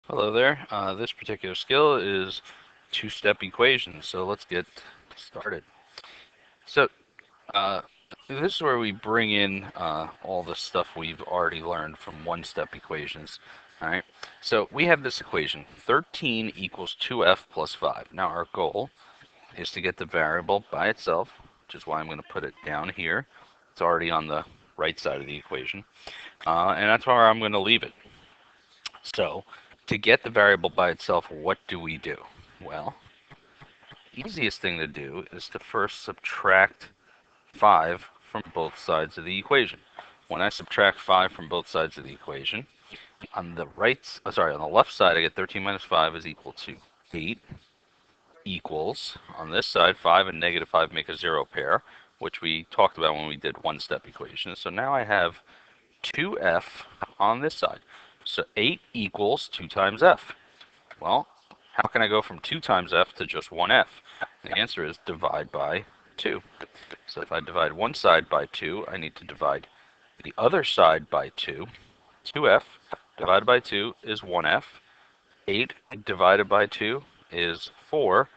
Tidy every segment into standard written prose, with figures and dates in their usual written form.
Hello there. This particular skill is two-step equations, so let's get started. So uh, this is where we bring in all the stuff we've already learned from one-step equations. All right. So we have this equation: 13 equals 2f plus 5. Now our goal is to get the variable by itself, which is why I'm going to put it down here. It's already on the right side of the equation, and that's where I'm going to leave it. So to get the variable by itself, what do we do? Well, easiest thing to do is to first subtract 5 from both sides of the equation. When I subtract 5 from both sides of the equation, on the on the left side, I get 13 minus 5 is equal to 8 equals, on this side, 5 and negative 5 make a zero pair, which we talked about when we did one-step equations. So now I have 2f on this side. So 8 equals 2 times f. Well, how can I go from 2 times f to just 1f? The answer is divide by 2. So if I divide one side by 2, I need to divide the other side by 2. 2f divided by 2 is 1f. 8 divided by 2 is 4.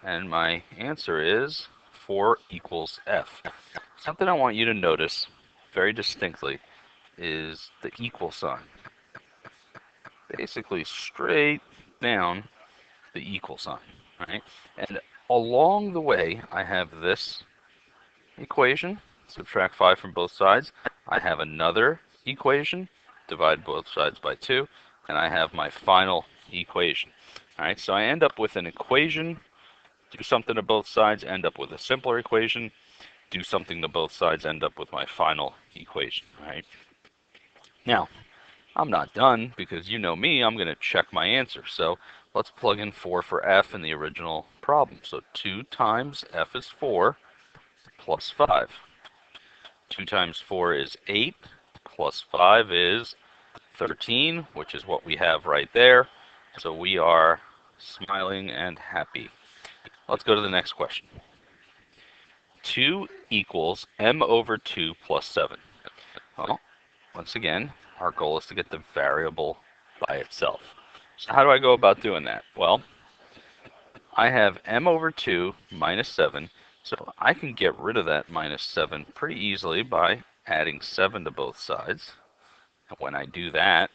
And my answer is 4 equals f. Something I want you to notice very distinctly is the equal sign. Basically straight down the equal sign, right? And along the way, I have this equation, subtract 5 from both sides. I have another equation, divide both sides by 2, and I have my final equation. All right, so I end up with an equation, do something to both sides, end up with a simpler equation, do something to both sides, end up with my final equation, right? Now, I'm not done because you know me, I'm going to check my answer. So let's plug in 4 for f in the original problem. So 2 times f is 4 plus 5. 2 times 4 is 8 plus 5 is 13, which is what we have right there. So we are smiling and happy. Let's go to the next question. 2 equals m over 2 plus 7. Well, once again, our goal is to get the variable by itself. So how do I go about doing that? Well, I have m over 2 minus 7, so I can get rid of that minus 7 pretty easily by adding 7 to both sides. And when I do that,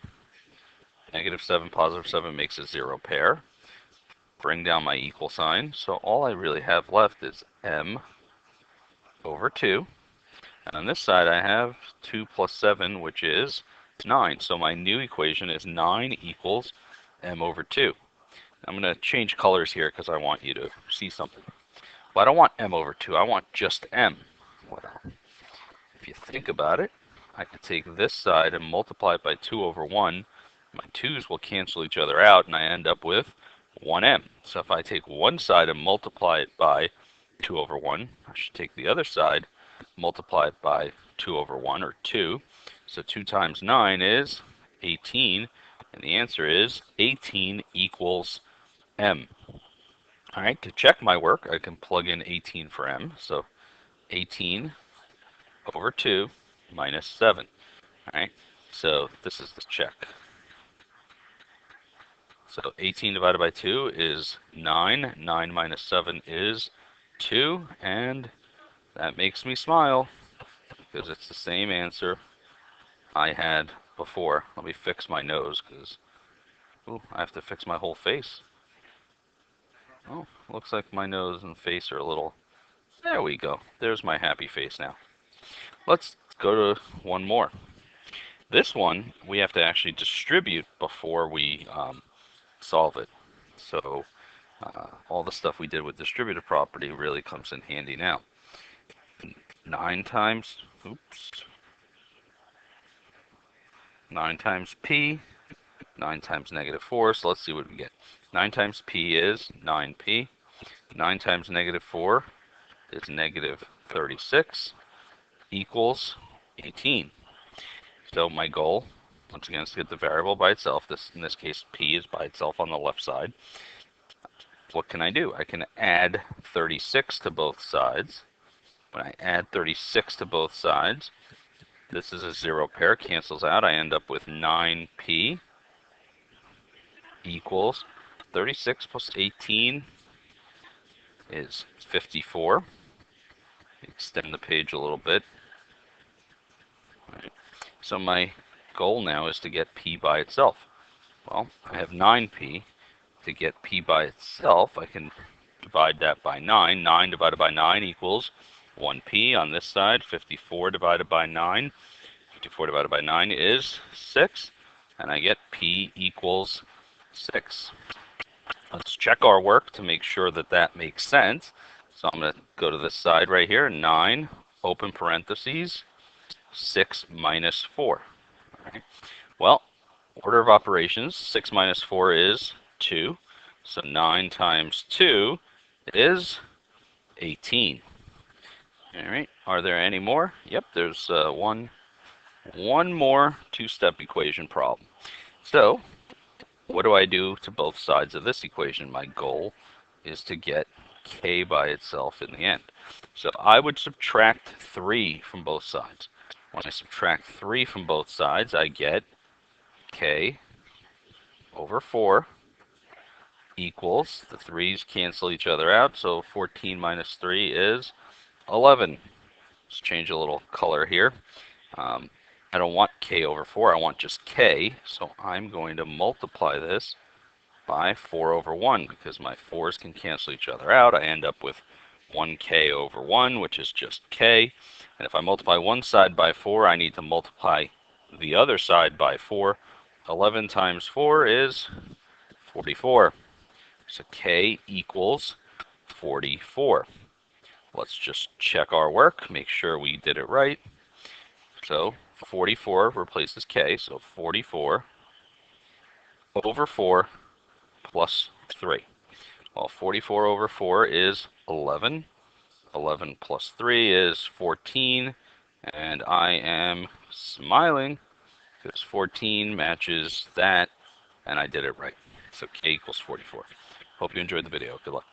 negative 7, positive 7 makes a zero pair. Bring down my equal sign, so all I really have left is m over 2. And on this side I have 2 plus 7, which is 9. So my new equation is 9 equals m over 2. I'm going to change colors here because I want you to see something. Well, I don't want m over 2. I want just m. Well, if you think about it, I can take this side and multiply it by 2 over 1. My 2's will cancel each other out, and I end up with 1m. So if I take one side and multiply it by 2 over 1, I should take the other side, multiply it by 2 over 1, or 2. So 2 times 9 is 18, and the answer is 18 equals m. All right, to check my work, I can plug in 18 for m. So 18 over 2 minus 7. All right, so this is the check. So 18 divided by 2 is 9. 9 minus 7 is 2. And that makes me smile because it's the same answer I had before. Let me fix my nose because I have to fix my whole face. Oh, looks like my nose and face are a little... There we go. There's my happy face now. Let's go to one more. This one, we have to actually distribute before we solve it. So all the stuff we did with distributive property really comes in handy now. 9 times, 9 times p, 9 times negative 4, so let's see what we get. 9 times p is 9p. 9 times negative 4 is negative 36 equals 18. So my goal, once again, is to get the variable by itself. In this case, p is by itself on the left side. What can I do? I can add 36 to both sides. When I add 36 to both sides, this is a zero pair, cancels out. I end up with 9p equals 36 plus 18 is 54. Extend the page a little bit. Right. So my goal now is to get p by itself. Well, I have 9p. To get p by itself, I can divide that by 9. 9 divided by 9 equals 1p on this side. 54 divided by 9. 54 divided by 9 is 6. And I get p equals 6. Let's check our work to make sure that that makes sense. So I'm going to go to this side right here. 9, open parentheses, 6 minus 4. All right. Well, order of operations, 6 minus 4 is 2. So 9 times 2 is 18. All right. Are there any more? Yep, there's one more two-step equation problem. So what do I do to both sides of this equation? My goal is to get k by itself in the end. So I would subtract 3 from both sides. When I subtract 3 from both sides, I get k over 4 equals, the 3's cancel each other out, so 14 minus 3 is 11. Let's change a little color here. I don't want k over 4, I want just k, so I'm going to multiply this by 4 over 1, because my 4's can cancel each other out. I end up with 1k over 1, which is just k. And if I multiply one side by 4, I need to multiply the other side by 4. 11 times 4 is 44. So k equals 44. Let's just check our work, make sure we did it right. So 44 replaces k, so 44 over 4 plus 3. Well, 44 over 4 is 11. 11 plus 3 is 14. And I am smiling because 14 matches that, and I did it right. So k equals 44. Hope you enjoyed the video. Good luck.